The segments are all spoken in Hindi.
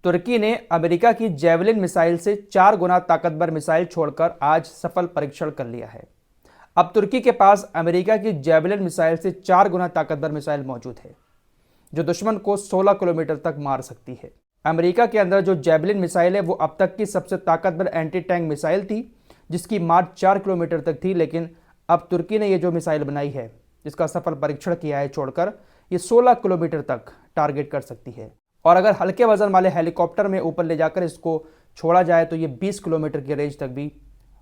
तुर्की ने अमेरिका की जेवलिन मिसाइल से 4 गुना ताकतवर मिसाइल छोड़कर आज सफल परीक्षण कर लिया है। अब तुर्की के पास अमेरिका की जेवलिन मिसाइल से 4 गुना ताकतवर मिसाइल मौजूद है, जो दुश्मन को 16 किलोमीटर तक मार सकती है। अमेरिका के अंदर जो जेवलिन मिसाइल है वो अब तक की सबसे ताकतवर एंटी टैंक मिसाइल थी, जिसकी मार 4 किलोमीटर तक थी। लेकिन अब तुर्की ने ये जो मिसाइल बनाई है, जिसका सफल परीक्षण किया है छोड़कर, ये 16 किलोमीटर तक टारगेट कर सकती है। और अगर हल्के वजन वाले हेलीकॉप्टर में ऊपर ले जाकर इसको छोड़ा जाए तो ये 20 किलोमीटर की रेंज तक भी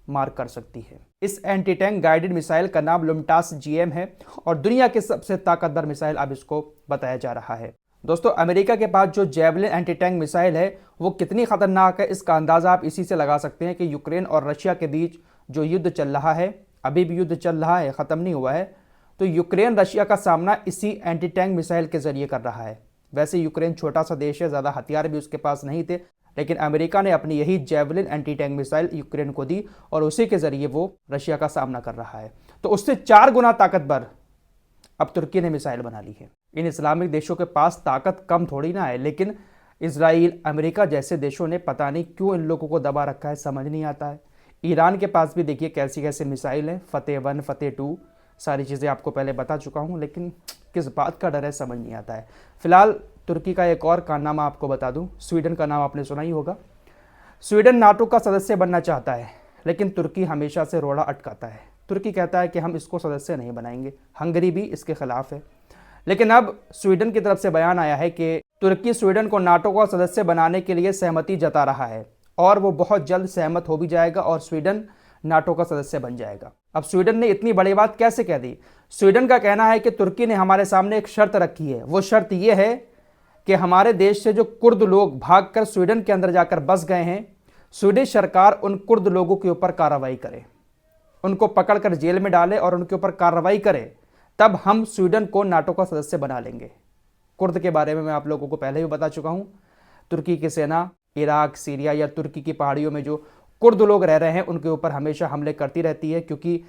मार कर सकती है। इस एंटी टैंक गाइडेड मिसाइल का नाम लुमटास जीएम है और दुनिया के सबसे ताकतवर मिसाइल अब इसको बताया जा रहा है। दोस्तों, अमेरिका के पास जो जेवलिन एंटी टैंक मिसाइल है वो कितनी खतरनाक है, इसका अंदाजा आप इसी से लगा सकते हैं कि यूक्रेन और रशिया के बीच जो युद्ध चल रहा है, अभी भी युद्ध चल रहा है, ख़त्म नहीं हुआ है। तो यूक्रेन रशिया का सामना इसी एंटी टैंक मिसाइल के जरिए कर रहा है। वैसे यूक्रेन छोटा सा देश है, ज़्यादा हथियार भी उसके पास नहीं थे, लेकिन अमेरिका ने अपनी यही javelin anti tank missile Ukraine को दी और उसी के जरिए वो रशिया का सामना कर रहा है। तो उससे 4 गुना ताकतवर अब तुर्की ने मिसाइल बना ली है। इन इस्लामिक देशों के पास ताकत कम थोड़ी ना है, लेकिन इजराइल, अमेरिका जैसे देशों ने पता नहीं क्यों इन लोगों को दबा रखा है, समझ नहीं आता है। ईरान के पास भी देखिए कैसी कैसी मिसाइल है, फतेह 1, फतेह 2, सारी चीज़ें आपको पहले बता चुका हूँ, लेकिन किस बात का डर है समझ नहीं आता है। फिलहाल तुर्की का एक और कारनामा आपको बता दूं, स्वीडन का नाम आपने सुना ही होगा। स्वीडन नाटो का सदस्य बनना चाहता है, लेकिन तुर्की हमेशा से रोड़ा अटकाता है। तुर्की कहता है कि हम इसको सदस्य नहीं बनाएंगे। हंगरी भी इसके खिलाफ है। लेकिन अब स्वीडन की तरफ से बयान आया है कि तुर्की स्वीडन को नाटो का सदस्य बनाने के लिए सहमति जता रहा है और वो बहुत जल्द सहमत हो भी जाएगा और स्वीडन नाटो का सदस्य बन जाएगा। अब स्वीडन ने इतनी बड़ी बात कैसे कह दी? स्वीडन का कहना है कि तुर्की ने हमारे सामने एक शर्त रखी है। वो शर्त ये है कि हमारे देश से जो कुर्द लोग भागकर स्वीडन के अंदर जाकर बस गए हैं, स्वीडिश सरकार उन कुर्द लोगों के ऊपर कार्रवाई करे, उनको पकड़कर जेल में डाले और उनके ऊपर कार्रवाई करे, तब हम स्वीडन को नाटो का सदस्य बना लेंगे। कुर्द के बारे में मैं आप लोगों को पहले भी बता चुका हूं। तुर्की की सेना इराक, सीरिया या तुर्की की पहाड़ियों में जो कुर्द लोग रह रहे हैं उनके ऊपर हमेशा हमले करती रहती है, क्योंकि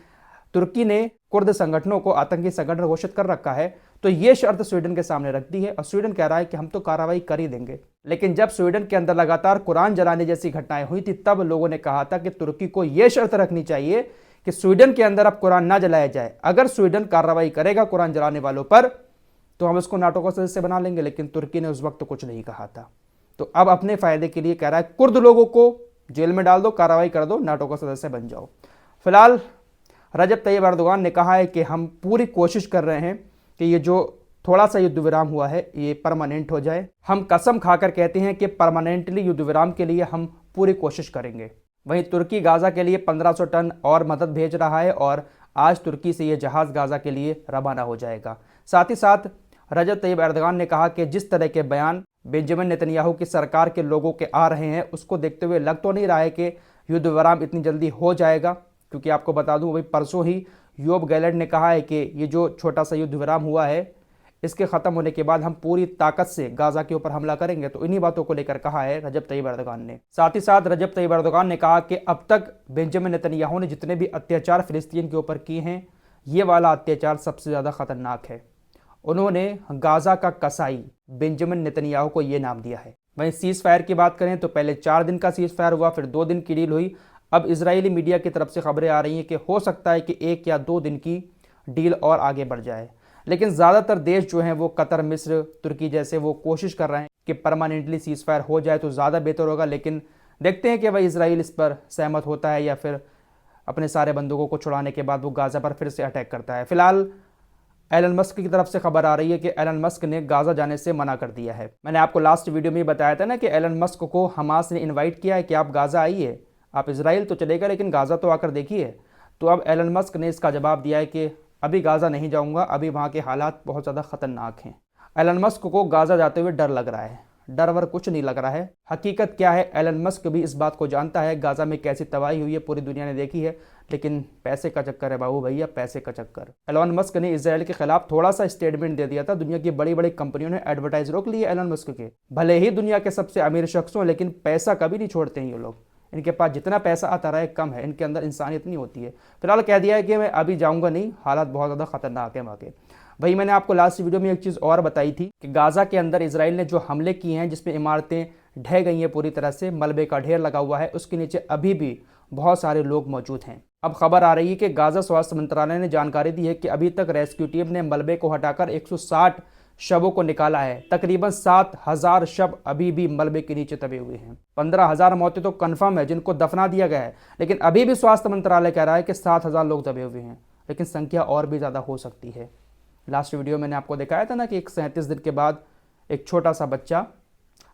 तुर्की ने कुर्द संगठनों को आतंकी संगठन घोषित कर रखा है। तो ये शर्त स्वीडन के सामने रख दी है और स्वीडन कह रहा है कि हम तो कार्रवाई कर ही देंगे। लेकिन जब स्वीडन के अंदर लगातार कुरान जलाने जैसी घटनाएं हुई थी, तब लोगों ने कहा था कि तुर्की को यह शर्त रखनी चाहिए कि स्वीडन के अंदर अब कुरान ना जलाया जाए। अगर स्वीडन कार्रवाई करेगा कुरान जलाने वालों पर तो हम इसको नाटो का सदस्य बना लेंगे। लेकिन तुर्की ने उस वक्त कुछ नहीं कहा था। तो अब अपने फायदे के लिए कह रहा है कुर्द लोगों को जेल में डाल दो, कार्रवाई कर दो, नाटो का सदस्य बन जाओ। फिलहाल रजब तैयब अर्दोगान ने कहा है कि हम पूरी कोशिश कर रहे हैं कि ये जो थोड़ा सा युद्ध विराम हुआ है ये परमानेंट हो जाए। हम कसम खाकर कहते हैं कि परमानेंटली युद्ध विराम के लिए हम पूरी कोशिश करेंगे। वहीं तुर्की गाजा के लिए 1500 टन और मदद भेज रहा है और आज तुर्की से ये जहाज़ गाजा के लिए रवाना हो जाएगा। साथ ही साथ रजब तैयब अर्दोगान ने कहा कि जिस तरह के बयान बेंजामिन नेतन्याहू की सरकार के लोगों के आ रहे हैं, उसको देखते हुए लग तो नहीं रहा है कि युद्ध विराम इतनी जल्दी हो जाएगा। क्योंकि आपको बता दूं, वही परसों ही योब गैलेंट ने कहा है कि ये जो छोटा सा युद्ध विराम हुआ है, इसके ख़त्म होने के बाद हम पूरी ताकत से गाजा के ऊपर हमला करेंगे। तो इन्हीं बातों को लेकर कहा है रजब तैयब अर्दोगान ने। साथ ही साथ रजब तैयब अर्दोगान ने कहा कि अब तक बेंजामिन नेतन्याहू ने जितने भी अत्याचार फिलिस्तीन के ऊपर किए हैं, ये वाला अत्याचार सबसे ज़्यादा ख़तरनाक है। उन्होंने गाजा का कसाई बेंजामिन नेतन्याहू को ये नाम दिया है। वहीं सीज़ फायर की बात करें तो पहले 4 दिन का सीज़ फायर हुआ, फिर 2 दिन की डील हुई। अब इजरायली मीडिया की तरफ से खबरें आ रही हैं कि हो सकता है कि 1 या 2 दिन की डील और आगे बढ़ जाए। लेकिन ज़्यादातर देश जो हैं वो कतर, मिस्र, तुर्की जैसे वो कोशिश कर रहे हैं कि परमानेंटली सीज़ फायर हो जाए तो ज़्यादा बेहतर होगा। लेकिन देखते हैं कि वह इजराइल इस पर सहमत होता है या फिर अपने सारे बंदूकों को छुड़ाने के बाद वो गाज़ा पर फिर से अटैक करता है। फिलहाल एलन मस्क की तरफ से खबर आ रही है कि एलन मस्क ने गाज़ा जाने से मना कर दिया है। मैंने आपको लास्ट वीडियो में बताया था ना कि एलन मस्क को हमास ने इनवाइट किया है कि आप गाज़ा आइए, आप इजराइल तो चलेगा लेकिन गाज़ा तो आकर देखिए। तो अब एलन मस्क ने इसका जवाब दिया है कि अभी गाज़ा नहीं जाऊंगा, अभी वहाँ के हालात बहुत ज़्यादा ख़तरनाक हैं। एलन मस्क को गाज़ा जाते हुए डर लग रहा है। डर वर कुछ नहीं लग रहा है। हकीकत क्या है, एलन मस्क भी इस बात को जानता है। गाज़ा में कैसी तबाही हुई है पूरी दुनिया ने देखी है, लेकिन पैसे का चक्कर है बाबू भैया, पैसे का चक्कर। एलन मस्क ने इजराइल के खिलाफ थोड़ा सा स्टेटमेंट दे दिया था। दुनिया की बड़ी बड़ी कंपनियों ने एडवर्टाइज रोक लिए एलन मस्क के। भले ही दुनिया के सबसे अमीर शख्स हों, लेकिन पैसा कभी नहीं छोड़ते हैं ये लोग। इनके पास जितना पैसा आता रहा है कम है, इनके अंदर इंसानियत नहीं होती है। फिलहाल कह दिया है कि मैं अभी जाऊँगा नहीं, हालात बहुत ज़्यादा खतरनाक है वहाँ के। वही मैंने आपको लास्ट वीडियो में एक चीज़ और बताई थी कि गाज़ा के अंदर इजराइल ने जो हमले किए हैं जिसमें इमारतें ढह गई हैं पूरी तरह से, मलबे का ढेर लगा हुआ है, उसके नीचे अभी भी बहुत सारे लोग मौजूद हैं। अब खबर आ रही है कि गाज़ा स्वास्थ्य मंत्रालय ने जानकारी दी है कि अभी तक रेस्क्यू टीम ने मलबे को हटाकर 160 शवों को निकाला है। तकरीबन 7,000 शव अभी भी मलबे के नीचे दबे हुए हैं। 15,000 मौतें तो कन्फर्म है जिनको दफना दिया गया है, लेकिन अभी भी स्वास्थ्य मंत्रालय कह रहा है कि 7,000 लोग दबे हुए हैं, लेकिन संख्या और भी ज़्यादा हो सकती है। लास्ट वीडियो मैंने आपको दिखाया था ना कि 37 दिन के बाद एक छोटा सा बच्चा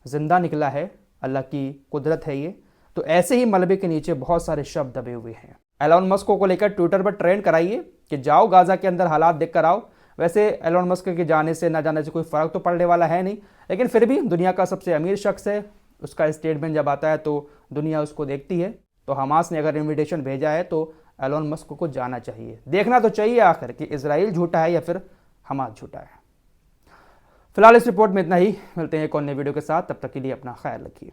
जिंदा निकला है, अल्लाह की कुदरत है ये। तो ऐसे ही मलबे के नीचे बहुत सारे शव दबे हुए हैं। एलोन मस्क को लेकर ट्विटर पर ट्रेंड कराइए कि जाओ गाज़ा के अंदर हालात देख कर आओ। वैसे एलोन मस्क के जाने से ना जाने से कोई फ़र्क तो पड़ने वाला है नहीं, लेकिन फिर भी दुनिया का सबसे अमीर शख्स है, उसका स्टेटमेंट जब आता है तो दुनिया उसको देखती है। तो हमास ने अगर इन्विटेशन भेजा है तो एलोन मस्क को जाना चाहिए। देखना तो चाहिए आखिर कि इजराइल झूठा है या फिर हमास झूठा है। फिलहाल इस रिपोर्ट में इतना ही, मिलते हैं एक और नए वीडियो के साथ, तब तक के लिए अपना ख्याल रखिए।